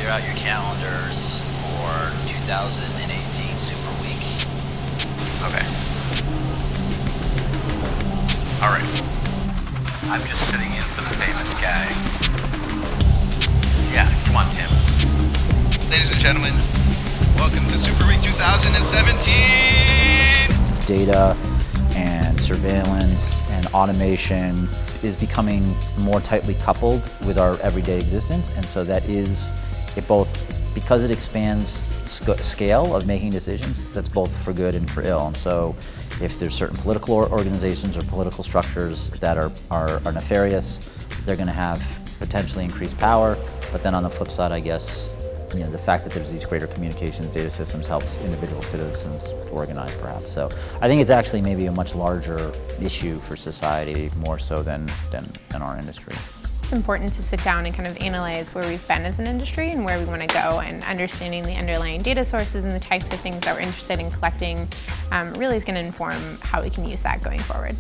clear out your calendars for 2018 Superweek. Okay. All right. I'm just sitting in for the famous guy. Yeah, come on, Tim. Ladies and gentlemen, welcome to Superweek 2017! Data and surveillance and automation is becoming more tightly coupled with our everyday existence, and so that is, it both, because it expands scale of making decisions, that's both for good and for ill. And so if there's certain political organizations or political structures that are nefarious, they're going to have potentially increased power. But then on the flip side, I guess, you know, the fact that there's these greater communications data systems helps individual citizens organize, perhaps. So I think it's actually maybe a much larger issue for society, more so than our industry. It's important to sit down and kind of analyze where we've been as an industry and where we want to go, and understanding the underlying data sources and the types of things that we're interested in collecting really is going to inform how we can use that going forward.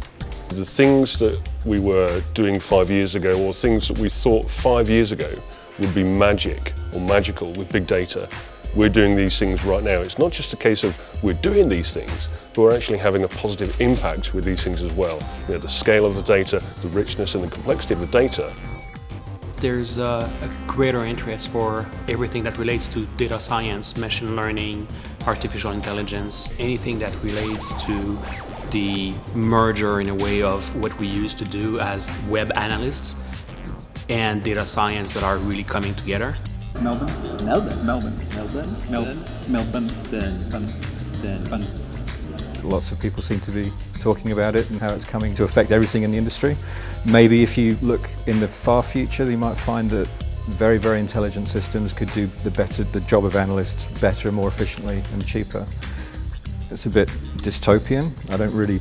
The things that we were doing 5 years ago, or things that we thought 5 years ago would be magic or magical with big data, we're doing these things right now. It's not just a case of we're doing these things, but we're actually having a positive impact with these things as well. You know, the scale of the data, the richness and the complexity of the data. There's a greater interest for everything that relates to data science, machine learning, artificial intelligence, anything that relates to the merger in a way of what we used to do as web analysts and data science that are really coming together. Melbourne. Lots of people seem to be talking about it and how it's coming to affect everything in the industry. Maybe if you look in the far future, you might find that very, very intelligent systems could do the job of analysts better, more efficiently and cheaper. It's a bit dystopian. I don't really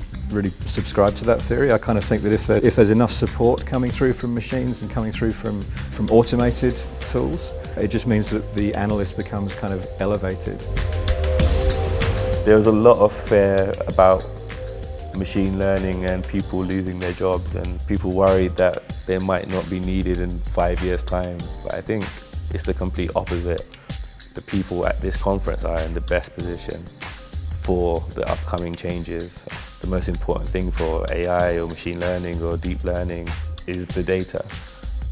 subscribe to that theory. I kind of think that if there's enough support coming through from machines and coming through from automated tools, it just means that the analyst becomes kind of elevated. There's a lot of fear about machine learning and people losing their jobs, and people worried that they might not be needed in 5 years' time. But I think it's the complete opposite. The people at this conference are in the best position for the upcoming changes. The most important thing for AI or machine learning or deep learning is the data.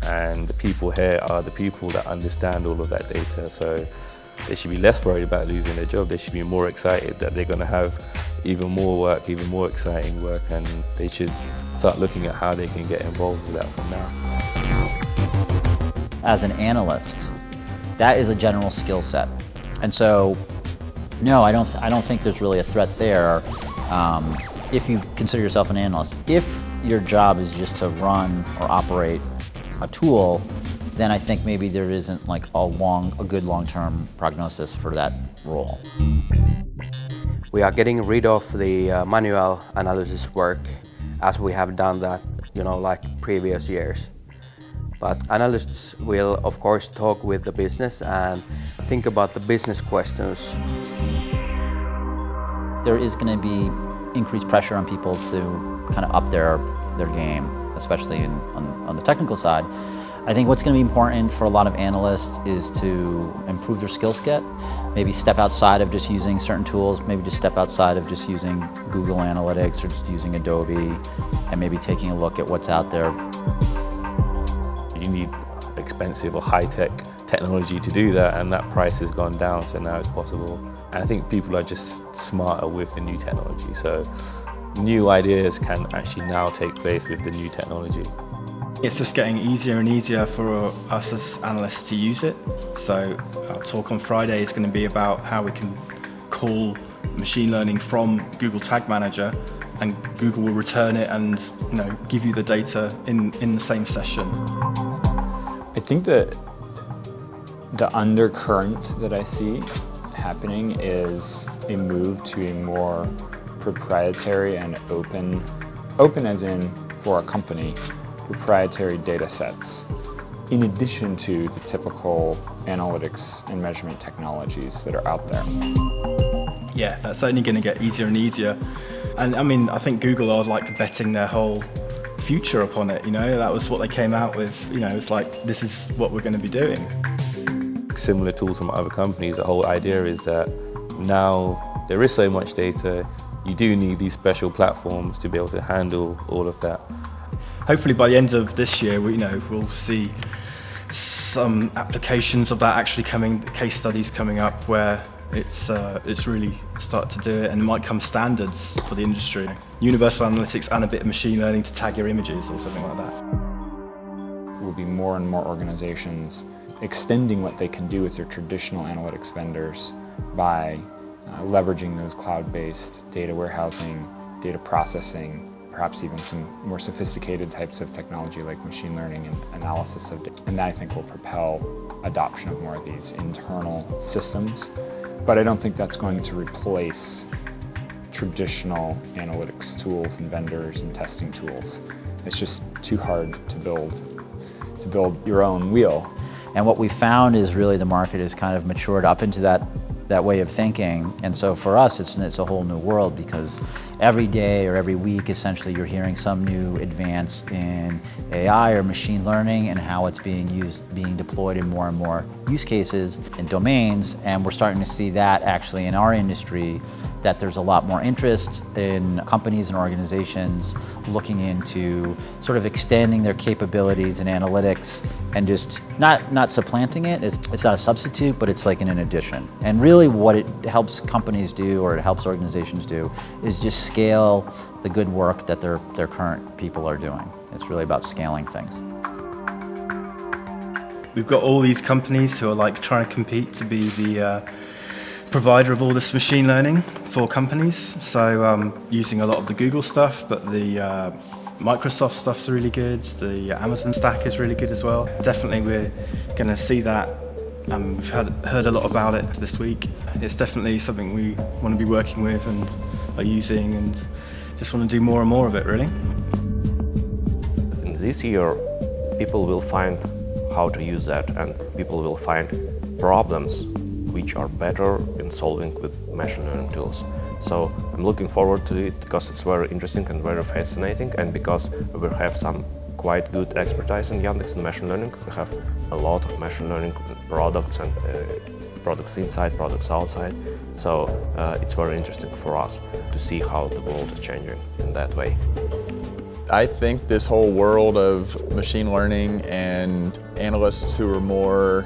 And the people here are the people that understand all of that data. So they should be less worried about losing their job. They should be more excited that they're going to have even more work, even more exciting work, and they should start looking at how they can get involved with that from now. As an analyst, that is a general skill set. And so, no, I don't think there's really a threat there if you consider yourself an analyst. If your job is just to run or operate a tool, then I think maybe there isn't like a good long-term prognosis for that role. We are getting rid of the manual analysis work, as we have done that, like previous years. But analysts will, of course, talk with the business and think about the business questions. There is going to be increased pressure on people to kind of up their game, especially on the technical side. I think what's going to be important for a lot of analysts is to improve their skill set, maybe step outside of just using certain tools, maybe just step outside of just using Google Analytics or just using Adobe, and maybe taking a look at what's out there. You need expensive or high-tech technology to do that, and that price has gone down, so now it's possible. And I think people are just smarter with the new technology, so new ideas can actually now take place with the new technology. It's just getting easier and easier for us as analysts to use it. So our talk on Friday is going to be about how we can call machine learning from Google Tag Manager, and Google will return it and give you the data in the same session. I think that the undercurrent that I see happening is a move to a more proprietary and open as in for a company, proprietary data sets, in addition to the typical analytics and measurement technologies that are out there. Yeah, that's only going to get easier and easier. And I think Google are like betting their whole future upon it, That was what they came out with, it's like, this is what we're going to be doing. similar tools from other companies. The whole idea is that now there is so much data, you do need these special platforms to be able to handle all of that. Hopefully by the end of this year, we'll see some applications of that actually coming, case studies coming up where it's really started to do it, and it might come standards for the industry. Universal analytics and a bit of machine learning to tag your images or something like that. There will be more and more organizations extending what they can do with their traditional analytics vendors by leveraging those cloud-based data warehousing, data processing, perhaps even some more sophisticated types of technology like machine learning and analysis of data. And that, I think, will propel adoption of more of these internal systems. But I don't think that's going to replace traditional analytics tools and vendors and testing tools. It's just too hard to build your own wheel. And what we found is really the market has kind of matured up into that way of thinking. And so for us, it's a whole new world, because every day or every week, essentially, you're hearing some new advance in AI or machine learning and how it's being used, being deployed in more and more use cases and domains. And we're starting to see that actually in our industry, that there's a lot more interest in companies and organizations looking into sort of extending their capabilities in analytics and just not supplanting it. It's not a substitute, but it's like an addition. And really what it helps companies do, or it helps organizations do, is just scale the good work that their current people are doing. It's really about scaling things. We've got all these companies who are like trying to compete to be the provider of all this machine learning for companies. So using a lot of the Google stuff, but the Microsoft stuff's really good. The Amazon stack is really good as well. Definitely we're going to see that. We've heard a lot about it this week. It's definitely something we want to be working with and are using, and just want to do more and more of it, really. This year, people will find how to use that, and people will find problems which are better in solving with machine learning tools. So I'm looking forward to it because it's very interesting and very fascinating, and because we have some quite good expertise in Yandex and machine learning. We have a lot of machine learning products and products inside, products outside. So it's very interesting for us to see how the world is changing in that way. I think this whole world of machine learning and analysts who are more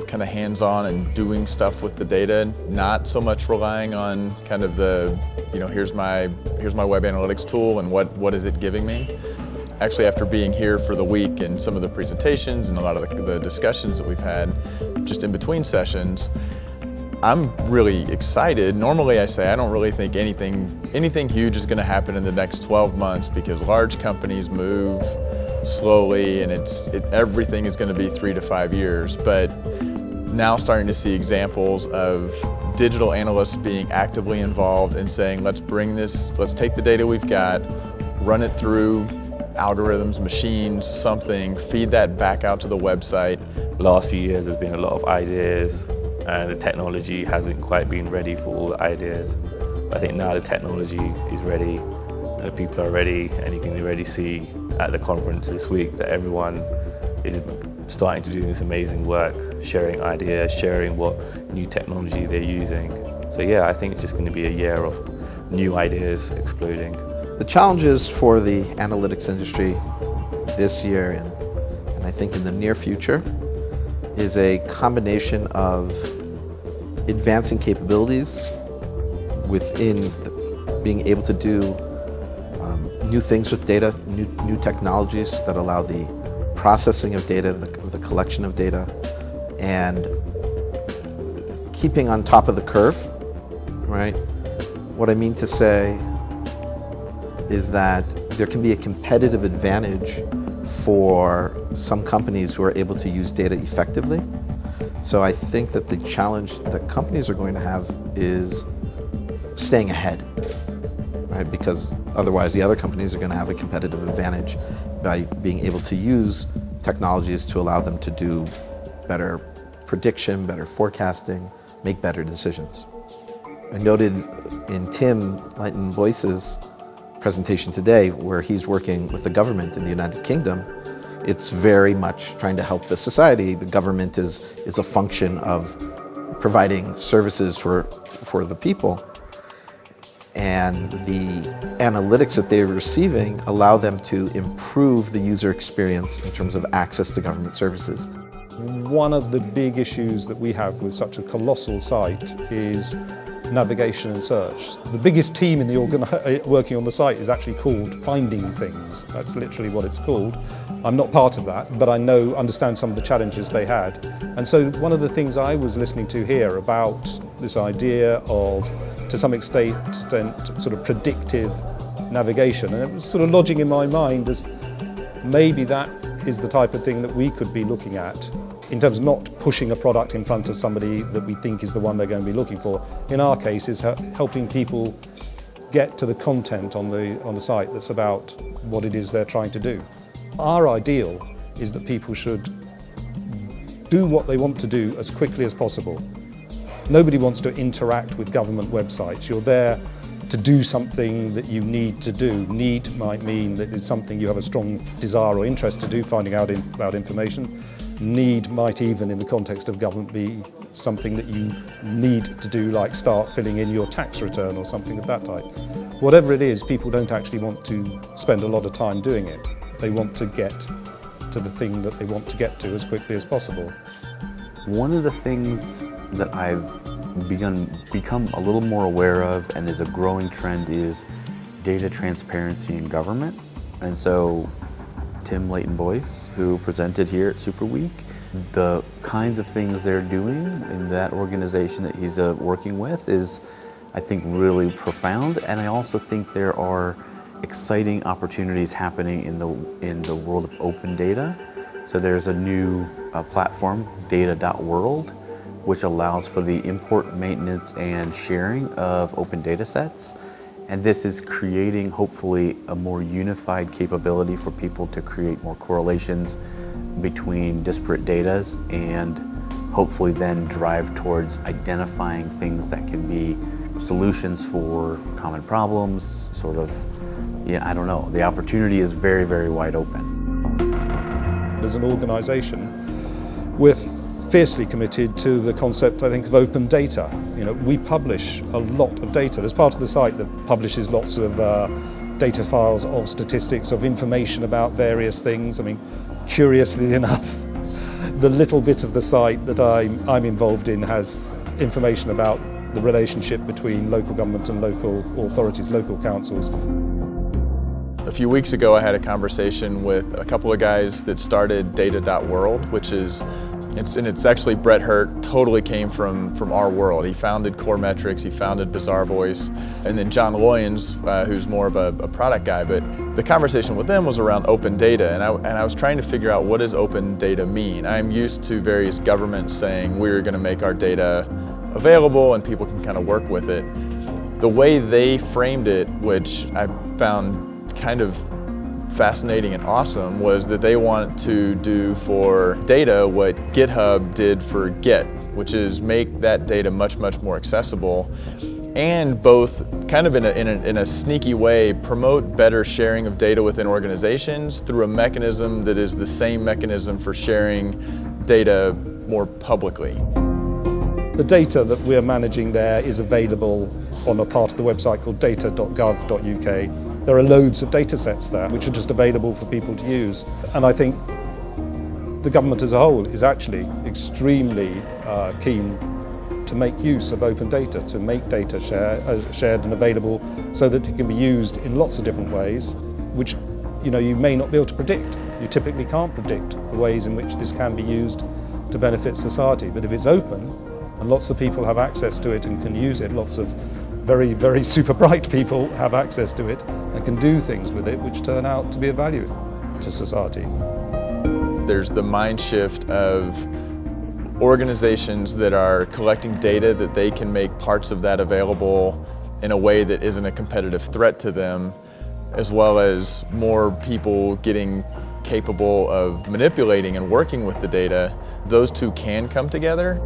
kind of hands-on and doing stuff with the data, not so much relying on kind of the, here's my web analytics tool and what is it giving me. Actually, after being here for the week and some of the presentations and a lot of the discussions that we've had just in between sessions, I'm really excited. Normally I say I don't really think anything huge is going to happen in the next 12 months because large companies move slowly and everything is going to be 3 to 5 years. But now starting to see examples of digital analysts being actively involved and saying, let's take the data we've got, run it through algorithms, machines, something, feed that back out to the website. The last few years there's been a lot of ideas and the technology hasn't quite been ready for all the ideas. I think now the technology is ready, people are ready, and you can already see at the conference this week that everyone is starting to do this amazing work, sharing ideas, sharing what new technology they're using. So yeah, I think it's just going to be a year of new ideas exploding. The challenges for the analytics industry this year and I think in the near future is a combination of advancing capabilities within being able to do new things with data, new technologies that allow the processing of data, the collection of data, and keeping on top of the curve, right? What I mean to say is that there can be a competitive advantage for some companies who are able to use data effectively. So I think that the challenge that companies are going to have is staying ahead, right? Because otherwise the other companies are going to have a competitive advantage by being able to use technologies to allow them to do better prediction, better forecasting, make better decisions. I noted in Tim-Leighton-Boyce's presentation today, where he's working with the government in the United Kingdom, It's very much trying to help the society. The government is a function of providing services for the people. And the analytics that they're receiving allow them to improve the user experience in terms of access to government services. One of the big issues that we have with such a colossal site is navigation and search. The biggest team in the working on the site is actually called Finding Things. That's literally what it's called. I'm not part of that, but I understand some of the challenges they had. And so one of the things I was listening to here about this idea of, to some extent, sort of predictive navigation, and it was sort of lodging in my mind as maybe that is the type of thing that we could be looking at in terms of not pushing a product in front of somebody that we think is the one they're going to be looking for. In our case, is helping people get to the content on the site that's about what it is they're trying to do. Our ideal is that people should do what they want to do as quickly as possible. Nobody wants to interact with government websites. You're there to do something that you need to do. Need might mean that it's something you have a strong desire or interest to do, finding out about information. Need might even, in the context of government, be something that you need to do, like start filling in your tax return or something of that type. Whatever it is, people don't actually want to spend a lot of time doing it. They want to get to the thing that they want to get to as quickly as possible. One of the things that I've become a little more aware of and is a growing trend is data transparency in government. And so Tim-Leighton-Boyce, who presented here at Superweek, the kinds of things they're doing in that organization that he's working with is, I think, really profound. And I also think there are exciting opportunities happening in the world of open data. So there's a new platform, data.world, which allows for the import, maintenance, and sharing of open data sets. And this is creating, hopefully, a more unified capability for people to create more correlations between disparate datas and hopefully then drive towards identifying things that can be solutions for common problems, sort of, I don't know. The opportunity is very, very wide open. As an organization, we're fiercely committed to the concept, I think, of open data. We publish a lot of data. There's part of the site that publishes lots of data files of statistics, of information about various things. I mean, curiously enough, the little bit of the site that I'm involved in has information about the relationship between local government and local authorities, local councils. A few weeks ago, I had a conversation with a couple of guys that started data.world, which is it's actually Brett Hurt totally came from our world. He founded Core Metrics, he founded Bizarre Voice, and then John Loyens, who's more of a product guy. But the conversation with them was around open data, and I was trying to figure out, what does open data mean? I'm used to various governments saying we're going to make our data available and people can kind of work with it. The way they framed it, which I found kind of fascinating and awesome, was that they want to do for data what GitHub did for Git, which is make that data much, much more accessible, and both kind of in a sneaky way promote better sharing of data within organizations through a mechanism that is the same mechanism for sharing data more publicly. The data that we're managing there is available on a part of the website called data.gov.uk. There are loads of data sets there which are just available for people to use. And I think the government as a whole is actually extremely keen to make use of open data, to make data shared and available so that it can be used in lots of different ways, which you may not be able to predict. You typically can't predict the ways in which this can be used to benefit society. But if it's open and lots of people have access to it and can use it, lots of very, very super bright people have access to it and can do things with it which turn out to be of value to society. There's the mind shift of organizations that are collecting data that they can make parts of that available in a way that isn't a competitive threat to them, as well as more people getting capable of manipulating and working with the data. Those two can come together.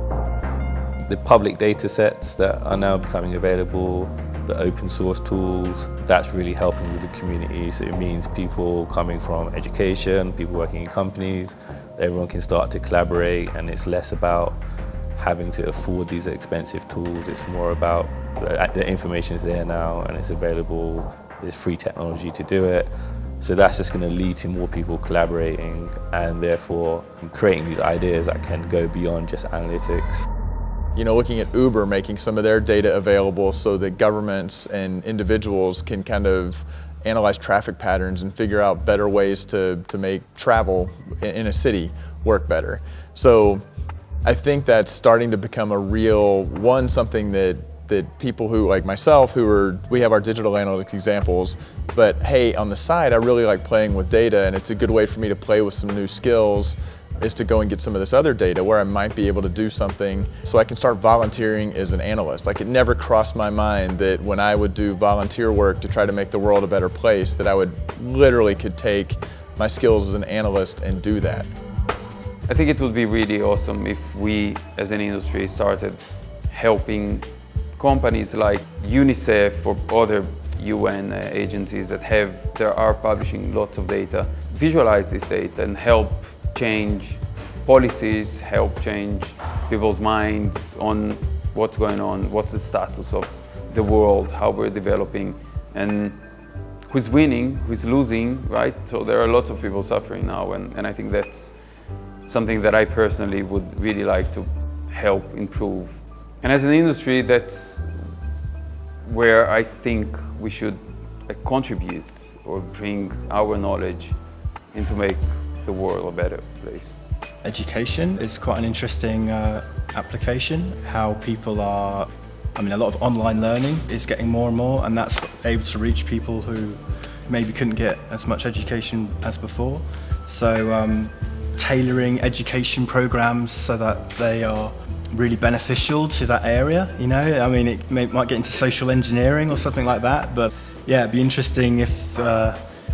The public data sets that are now becoming available the open source tools, that's really helping with the community. So it means people coming from education, people working in companies, everyone can start to collaborate, and it's less about having to afford these expensive tools. It's more about the information is there now and it's available, there's free technology to do it. So that's just going to lead to more people collaborating and therefore creating these ideas that can go beyond just analytics. You know, looking at Uber making some of their data available so that governments and individuals can kind of analyze traffic patterns and figure out better ways to make travel in a city work better. So I think that's starting to become a real, something that people who, like myself, we have our digital analytics examples, but hey, on the side, I really like playing with data, and it's a good way for me to play with some new skills, is to go and get some of this other data where I might be able to do something so I can start volunteering as an analyst. Like, it never crossed my mind that when I would do volunteer work to try to make the world a better place, that I would literally could take my skills as an analyst and do that. I think it would be really awesome if we as an industry started helping companies like UNICEF or other UN agencies that are publishing lots of data, visualize this data and help change policies, help change people's minds on what's going on, what's the status of the world, how we're developing, and who's winning, who's losing, right? So there are lots of people suffering now, and I think that's something that I personally would really like to help improve. And as an industry, that's where I think we should contribute or bring our knowledge in to make the world a better place. Education is quite an interesting application. How people are, a lot of online learning is getting more and more, and that's able to reach people who maybe couldn't get as much education as before. So tailoring education programs so that they are really beneficial to that area, you know? It might get into social engineering or something like that, but yeah, it'd be interesting if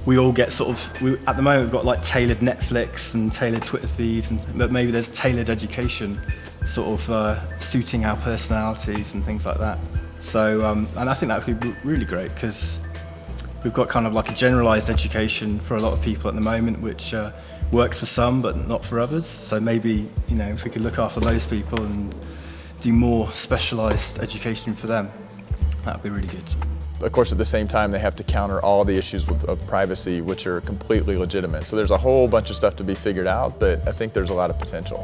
we all get at the moment we've got like tailored Netflix and tailored Twitter feeds, but maybe there's tailored education suiting our personalities and things like that. So, and I think that would be really great, because we've got kind of like a generalised education for a lot of people at the moment, which works for some but not for others. So maybe, if we could look after those people and do more specialised education for them, that would be really good. Of course, at the same time, they have to counter all the issues of privacy, which are completely legitimate. So there's a whole bunch of stuff to be figured out, but I think there's a lot of potential.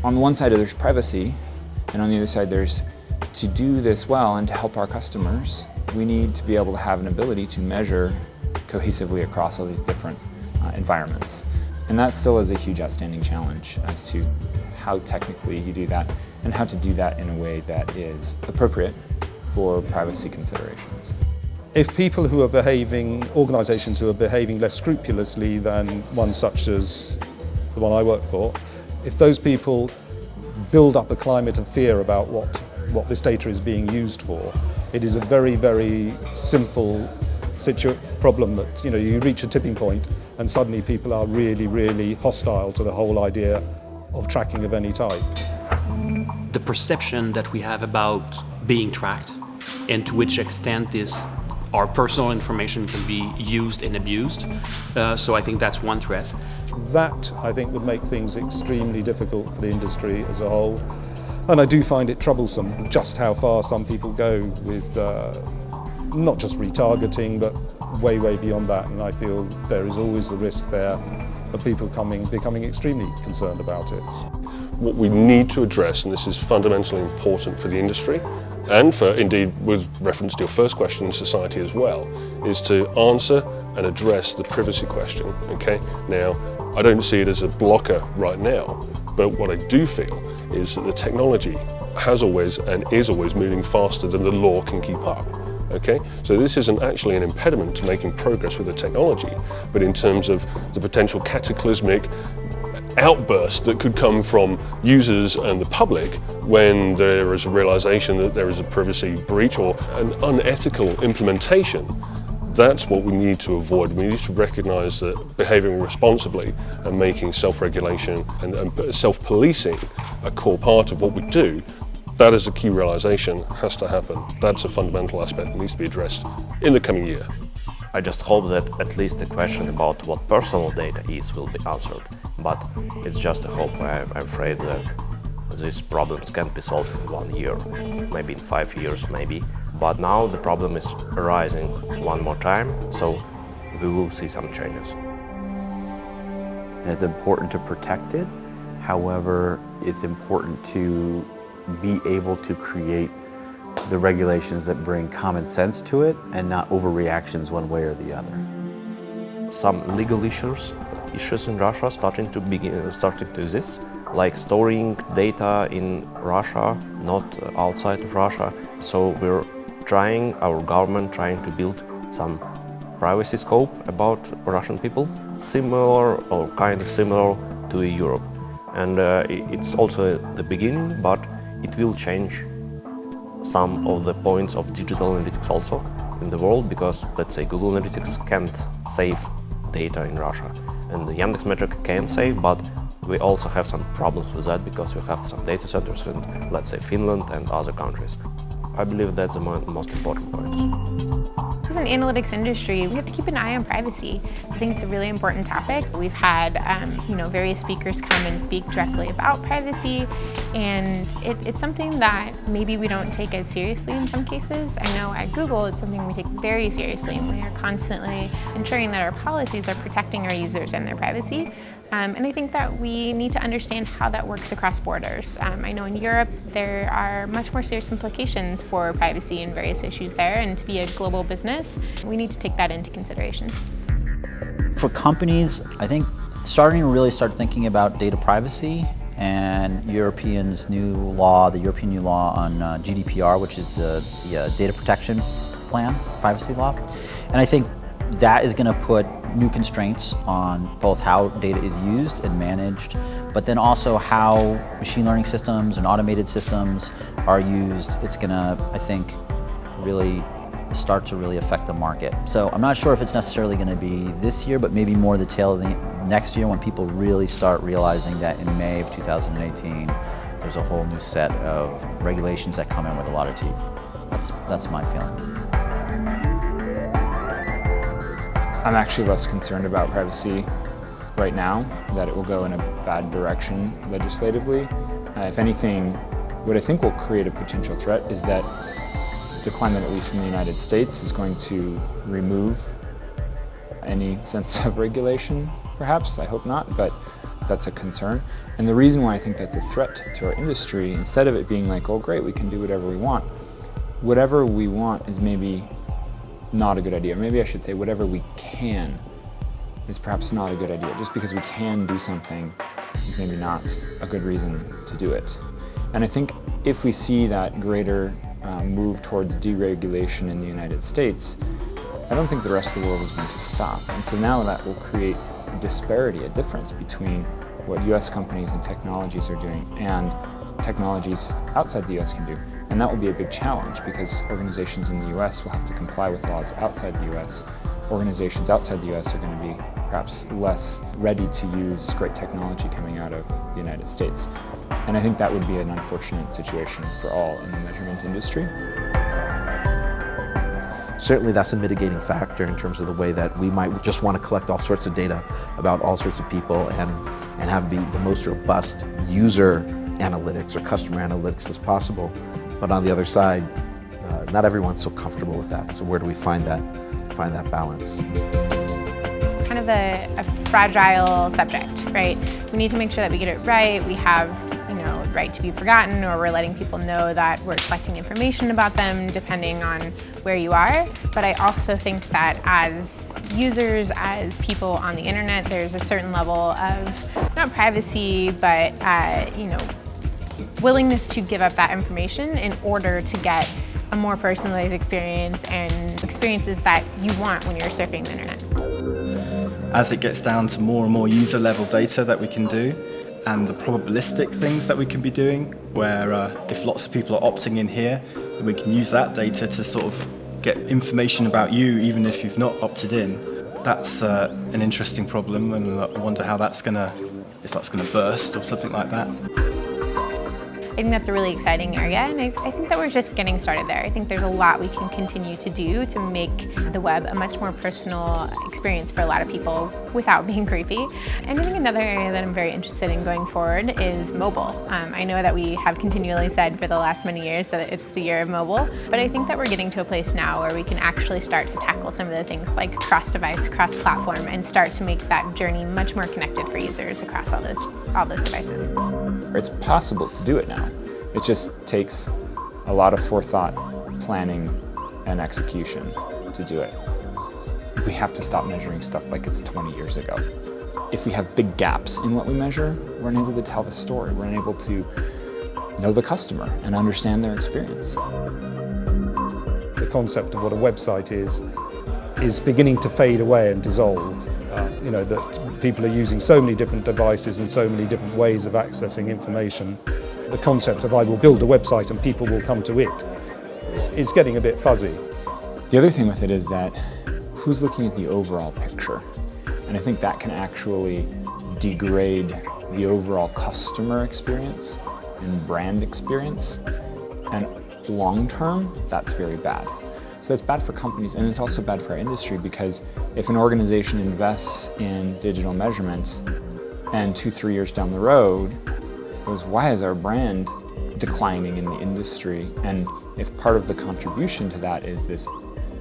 On the one side, there's privacy, and on the other side, there's to do this well and to help our customers, we need to be able to have an ability to measure cohesively across all these different environments. And that still is a huge outstanding challenge as to how technically you do that and how to do that in a way that is appropriate for privacy considerations. If people who are organisations who are behaving less scrupulously than ones such as the one I work for, if those people build up a climate of fear about what this data is being used for, it is a very, very simple problem that you reach a tipping point and suddenly people are really, really hostile to the whole idea of tracking of any type. The perception that we have about being tracked and to which extent our personal information can be used and abused. So I think that's one threat. That, I think, would make things extremely difficult for the industry as a whole. And I do find it troublesome just how far some people go with not just retargeting, but way, way beyond that. And I feel there is always the risk there of people becoming extremely concerned about it. What we need to address, and this is fundamentally important for the industry, and for, indeed, with reference to your first question, in society as well, is to answer and address the privacy question, okay? Now, I don't see it as a blocker right now, but what I do feel is that the technology has always and is always moving faster than the law can keep up, okay? So this isn't actually an impediment to making progress with the technology, but in terms of the potential cataclysmic outburst that could come from users and the public when there is a realization that there is a privacy breach or an unethical implementation. That's what we need to avoid. We need to recognize that behaving responsibly and making self-regulation and self-policing a core part of what we do That is a key realization, has to happen. That's a fundamental aspect that needs to be addressed in the coming year. I just hope that at least the question about what personal data is will be answered, but it's just a hope. I'm afraid that these problems can't be solved in 1 year, maybe in 5 years, maybe. But now the problem is arising one more time, so we will see some changes. And it's important to protect it. However, it's important to be able to create the regulations that bring common sense to it and not overreactions one way or the other. Some legal issues in Russia starting to exist, like storing data in Russia, not outside of Russia. So we're our government trying to build some privacy scope about Russian people, similar or kind of similar to Europe. And it's also the beginning, but it will change some of the points of digital analytics also in the world, because let's say Google Analytics can't save data in Russia, and the Yandex Metrica can save, but we also have some problems with that because we have some data centers in, let's say, Finland and other countries. I believe that's the most important point. As an analytics industry, we have to keep an eye on privacy. I think it's a really important topic. We've had various speakers come and speak directly about privacy, and it's something that maybe we don't take as seriously in some cases. I know at Google it's something we take very seriously, and we are constantly ensuring that our policies are protecting our users and their privacy. And I think that we need to understand how that works across borders. I know in Europe there are much more serious implications for privacy and various issues there, and to be a global business, we need to take that into consideration. For companies, I think starting to really start thinking about data privacy and Europeans' new law, the European new law on GDPR, which is the data protection plan, privacy law. And I think that is going to put new constraints on both how data is used and managed, but then also how machine learning systems and automated systems are used. It's going to, I think, really start to really affect the market. So I'm not sure if it's necessarily going to be this year, but maybe more the tail of the next year when people really start realizing that in May of 2018, there's a whole new set of regulations that come in with a lot of teeth. That's my feeling. I'm actually less concerned about privacy right now, that it will go in a bad direction legislatively. If anything, what I think will create a potential threat is that the climate, at least in the United States, is going to remove any sense of regulation, perhaps. I hope not, but that's a concern. And the reason why I think that's a threat to our industry, instead of it being like, oh great, we can do whatever we want is maybe not a good idea. Maybe I should say whatever we can is perhaps not a good idea. Just because we can do something is maybe not a good reason to do it. And I think if we see that greater move towards deregulation in the United States, I don't think the rest of the world is going to stop. And so now that will create a disparity, a difference between what US companies and technologies are doing and technologies outside the US can do. And that will be a big challenge because organizations in the US will have to comply with laws outside the US. Organizations outside the US are going to be perhaps less ready to use great technology coming out of the United States. And I think that would be an unfortunate situation for all in the measurement industry. Certainly that's a mitigating factor in terms of the way that we might just want to collect all sorts of data about all sorts of people and have the most robust user analytics or customer analytics as possible. But on the other side, not everyone's so comfortable with that. So where do we find that balance? Kind of a fragile subject, right? We need to make sure that we get it right. We have, the right to be forgotten, or we're letting people know that we're collecting information about them depending on where you are. But I also think that as users, as people on the internet, there's a certain level of, not privacy, but, willingness to give up that information in order to get a more personalized experience and experiences that you want when you're surfing the internet. As it gets down to more and more user level data that we can do, and the probabilistic things that we can be doing, where if lots of people are opting in here, then we can use that data to sort of get information about you even if you've not opted in. That's an interesting problem, and I wonder how if that's gonna burst or something like that. think that's a really exciting area, and I think that we're just getting started there. I think there's a lot we can continue to do to make the web a much more personal experience for a lot of people without being creepy. And I think another area that I'm very interested in going forward is mobile. I know that we have continually said for the last many years that it's the year of mobile, but I think that we're getting to a place now where we can actually start to tackle some of the things like cross-device, cross-platform, and start to make that journey much more connected for users across all those devices. It's possible to do it now. It just takes a lot of forethought, planning, and execution to do it. We have to stop measuring stuff like it's 20 years ago. If we have big gaps in what we measure, we're unable to tell the story. We're unable to know the customer and understand their experience. The concept of what a website is beginning to fade away and dissolve. That people are using so many different devices and so many different ways of accessing information. The concept of I will build a website and people will come to it is getting a bit fuzzy. The other thing with it is that who's looking at the overall picture? And I think that can actually degrade the overall customer experience and brand experience. And long term, that's very bad. So it's bad for companies, and it's also bad for our industry, because if an organization invests in digital measurement and 2-3 years down the road goes, why is our brand declining in the industry? And if part of the contribution to that is this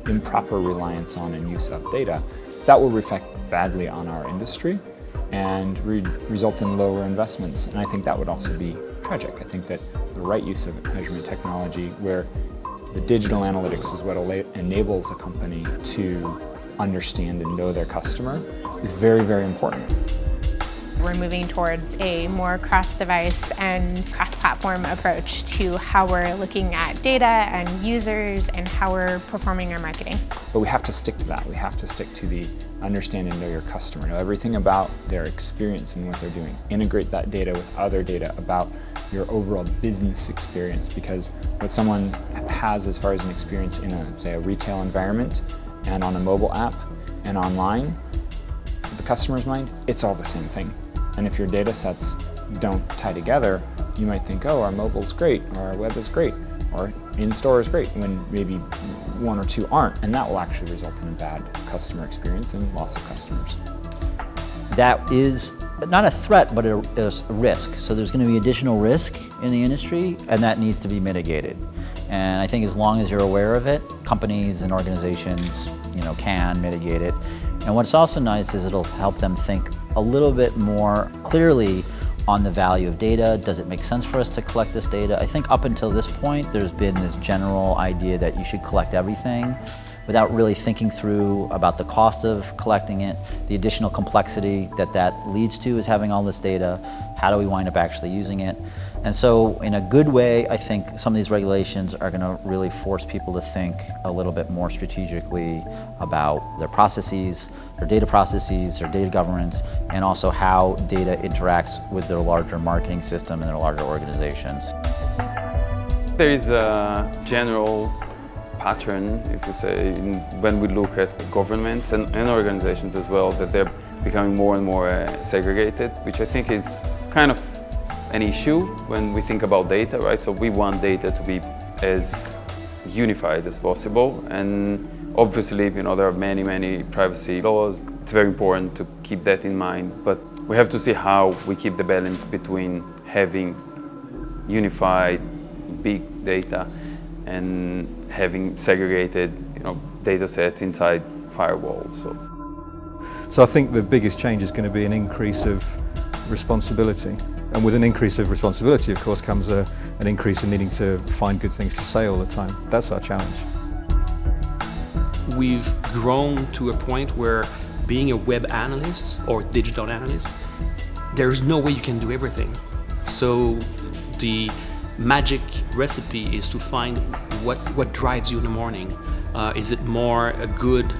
improper reliance on and use of data, that will reflect badly on our industry and result in lower investments. And I think that would also be tragic. I think that the right use of measurement technology, where the digital analytics is what enables a company to understand and know their customer, is very, very important. We're moving towards a more cross-device and cross-platform approach to how we're looking at data and users and how we're performing our marketing. But we have to stick to that. We have to stick to the understand and know your customer, know everything about their experience and what they're doing. Integrate that data with other data about your overall business experience, because what someone has as far as an experience in a retail environment and on a mobile app and online, for the customer's mind, it's all the same thing. And if your data sets don't tie together, you might think, oh, our mobile's great, or our web is great, or in-store is great, when maybe one or two aren't, and that will actually result in a bad customer experience and loss of customers. That is not a threat, but a risk. So there's going to be additional risk in the industry, and that needs to be mitigated. And I think as long as you're aware of it, companies and organizations, can mitigate it. And what's also nice is it'll help them think a little bit more clearly on the value of data. Does it make sense for us to collect this data? I think up until this point, there's been this general idea that you should collect everything without really thinking through about the cost of collecting it, the additional complexity that leads to is having all this data. How do we wind up actually using it? And so in a good way, I think some of these regulations are going to really force people to think a little bit more strategically about their processes, their data processes, their data governance, and also how data interacts with their larger marketing system and their larger organizations. There is a general pattern, if you say, when we look at governments and organizations as well, that they're becoming more and more segregated, which I think is kind of an issue when we think about data, right? So we want data to be as unified as possible, and obviously, there are many privacy laws. It's very important to keep that in mind, but we have to see how we keep the balance between having unified big data and having segregated, data sets inside firewalls. So I think the biggest change is going to be an increase of responsibility. And with an increase of responsibility, of course, comes an increase in needing to find good things to say all the time. That's our challenge. We've grown to a point where being a web analyst or digital analyst, there's no way you can do everything. So the magic recipe is to find what drives you in the morning. Is it more a good,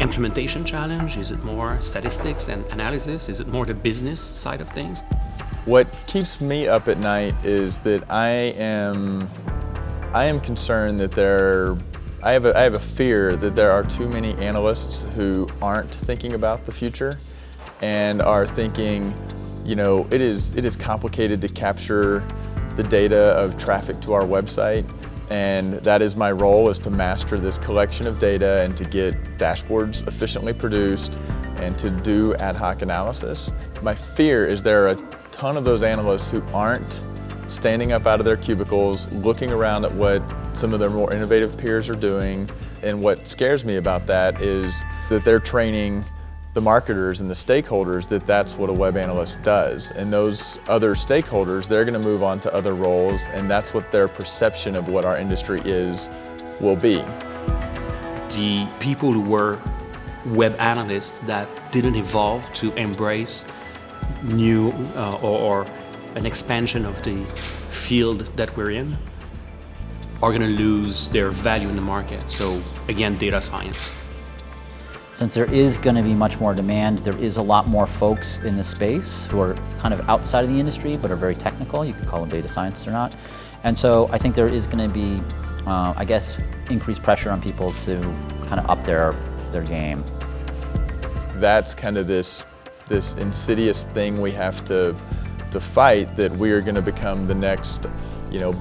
implementation challenge? Is it more statistics and analysis? Is it more the business side of things? What keeps me up at night is that I am concerned that I have a fear that there are too many analysts who aren't thinking about the future and are thinking, it is complicated to capture the data of traffic to our website. And that is my role, is to master this collection of data and to get dashboards efficiently produced and to do ad hoc analysis. My fear is there are a ton of those analysts who aren't standing up out of their cubicles, looking around at what some of their more innovative peers are doing. And what scares me about that is that they're training the marketers and the stakeholders that that's what a web analyst does. And those other stakeholders, they're going to move on to other roles, and that's what their perception of what our industry will be. The people who were web analysts that didn't evolve to embrace new or an expansion of the field that we're in are going to lose their value in the market. So again, data science. Since there is going to be much more demand, there is a lot more folks in the space who are kind of outside of the industry but are very technical. You could call them data scientists or not. And so I think there is going to be, I guess, increased pressure on people to kind of up their game. That's kind of this insidious thing we have to fight, that we are going to become the next,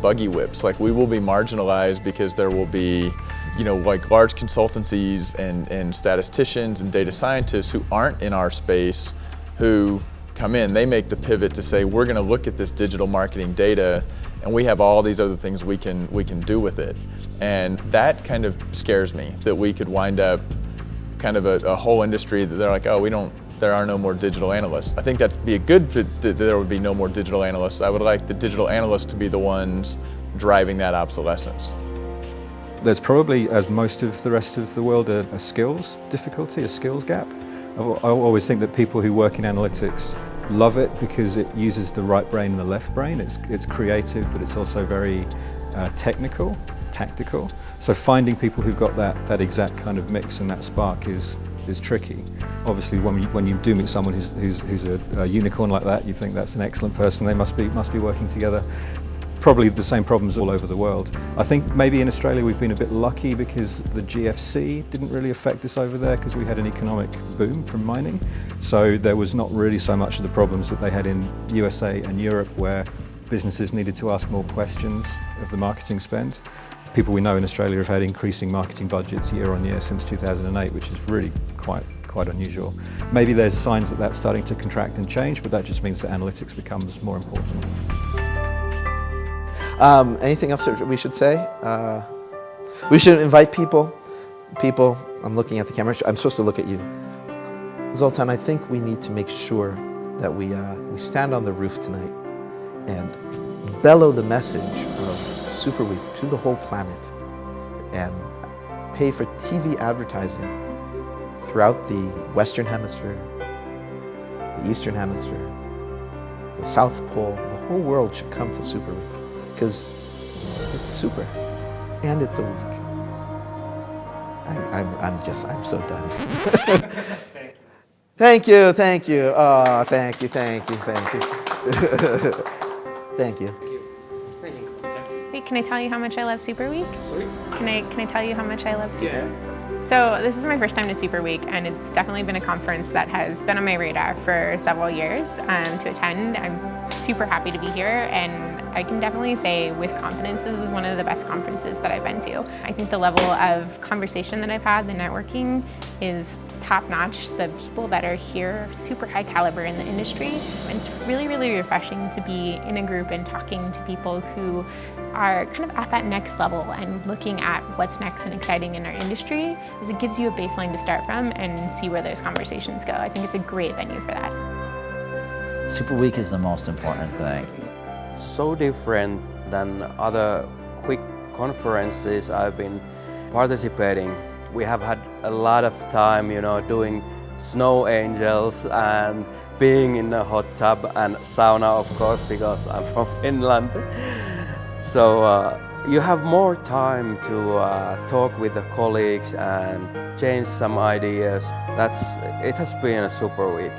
buggy whips. Like, we will be marginalized because there will be like large consultancies and statisticians and data scientists who aren't in our space, who come in, they make the pivot to say, we're going to look at this digital marketing data and we have all these other things we can do with it. And that kind of scares me, that we could wind up kind of a whole industry that they're like, oh, there are no more digital analysts. I think that'd be a good, that there would be no more digital analysts. I would like the digital analysts to be the ones driving that obsolescence. There's probably, as most of the rest of the world, a skills difficulty, a skills gap. I always think that people who work in analytics love it because it uses the right brain and the left brain. It's creative, but it's also very technical, tactical. So finding people who've got that exact kind of mix and that spark is tricky. Obviously, when you do meet someone who's a unicorn like that, you think that's an excellent person. They must be working together. Probably the same problems all over the world. I think maybe in Australia we've been a bit lucky because the GFC didn't really affect us over there because we had an economic boom from mining. So there was not really so much of the problems that they had in USA and Europe, where businesses needed to ask more questions of the marketing spend. People we know in Australia have had increasing marketing budgets year on year since 2008, which is really quite unusual. Maybe there's signs that that's starting to contract and change, but that just means that analytics becomes more important. Anything else that we should say? We should invite people. I'm looking at the camera. I'm supposed to look at you. Zoltan, I think we need to make sure that we stand on the roof tonight and bellow the message of Superweek to the whole planet and pay for TV advertising throughout the Western Hemisphere, the Eastern Hemisphere, the South Pole. The whole world should come to Superweek, because it's super, and it's a week. I'm so done. Thank you. Oh, thank you. Thank you. Wait, can I tell you how much I love Superweek? Sorry? Can I tell you how much I love Superweek? Yeah. So this is my first time to Superweek, and it's definitely been a conference that has been on my radar for several years to attend. I'm super happy to be here, and I can definitely say with confidence this is one of the best conferences that I've been to. I think the level of conversation that I've had, the networking, is top-notch. The people that are here are super high caliber in the industry, and it's really, really refreshing to be in a group and talking to people who are kind of at that next level and looking at what's next and exciting in our industry, because it gives you a baseline to start from and see where those conversations go. I think it's a great venue for that. Superweek is the most important thing. So different than other quick conferences I've been participating. We have had a lot of time, doing snow angels and being in a hot tub and sauna, of course, because I'm from Finland. So you have more time to talk with the colleagues and change some ideas. It has been a super week.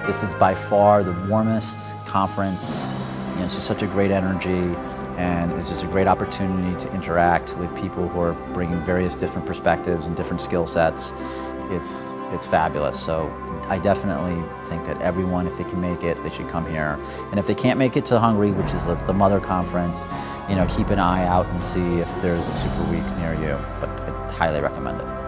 This is by far the warmest conference. It's just such a great energy, and it's just a great opportunity to interact with people who are bringing various different perspectives and different skill sets. it's fabulous. So I definitely think that everyone, if they can make it, they should come here. And if they can't make it to Hungary, which is the mother conference, keep an eye out and see if there's a Superweek near you. But I highly recommend it.